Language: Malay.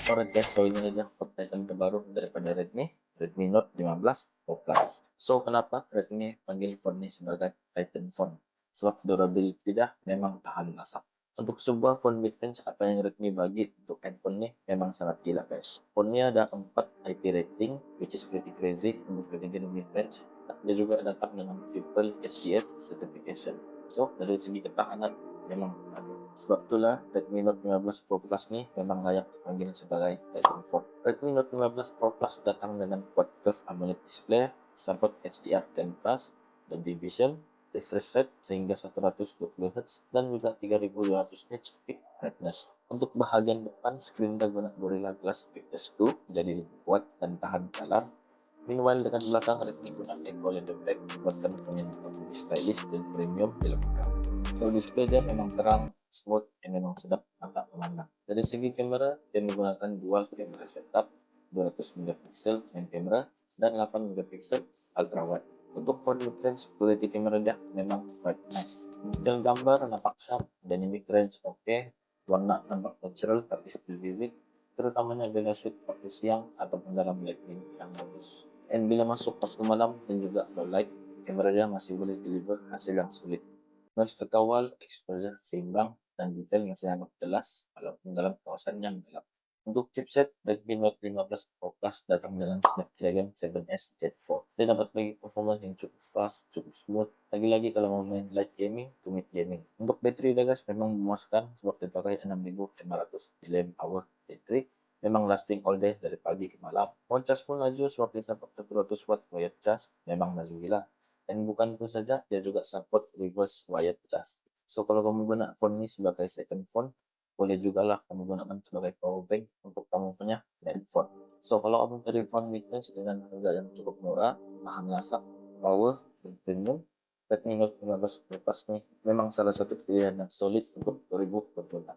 Alright guys, so ini dia update yang terbaru daripada Redmi Note 15 Pro Plus. So kenapa Redmi panggil phone ini sebagai Titan phone? Sebab durability dah memang tahan lama. Untuk sebuah phone mid-range, apa yang Redmi bagi untuk handphone ini memang sangat gila guys. Phone ini ada 4 IP rating, which is pretty crazy untuk kategori mid-range. Dia juga datang dengan triple SGS certification. So dari segi ketahanan memang ada. Sebab itulah Redmi Note 15 Pro Plus nih memang layak dipanggil sebagai Titan phone. Redmi Note 15 Pro Plus datang dengan quad curve AMOLED display, support HDR10 Plus, Dolby Vision, refresh rate sehingga 120 Hz dan juga 3200 nits peak brightness. Untuk bahagian depan, screen guna Gorilla Glass Victus 2 jadi lebih kuat dan tahan color. Meanwhile, dekat belakang Redmi gunakan OLED Black buatkan phone lebih stylish dan premium di belakang. So display dia memang terang, smooth, dan memang sedap mata memandang. Dari segi kamera, dia menggunakan dual camera setup 200 megapiksel main kamera dan 8 megapiksel ultra wide. Untuk phone mid-range, quality kamera dia memang quite nice. Detail gambar nampak sharp, dynamic range oke, warna nampak natural tapi still vivid, terutamanya bila shoot waktu siang ataupun dalam lighting yang bagus. Dan bila masuk waktu malam dan juga low light, kamera dia masih boleh deliver hasil yang sulit. Noise terkawal, exposure seimbang, dan detail yang sangat jelas walaupun dalam kawasan yang gelap. Untuk chipset, Redmi Note 15 Pro Plus datang dengan Snapdragon 7S Gen 4. Dia dapat bagi performance yang cukup fast, cukup smooth, lagi-lagi kalau mau main light gaming to mid gaming. Untuk battery dia guys memang memuaskan sebab dipakai 6500 mAh baterai. Memang lasting all day dari pagi ke malam. Mau cas pun laju sebab dia support 100 watt wired charge, memang laju gila. Dan bukan itu saja, dia juga support reverse wired charge. So kalau kamu guna phone ini sebagai second phone, boleh juga lah kamu gunakan sebagai power bank untuk kamu punya handphone. So kalau kamu cari phone mid-range dengan harga yang cukup murah, tahan lasak, power, dan premium, Redmi Note 15 Pro Plus nih memang salah satu pilihan yang solid untuk 2024.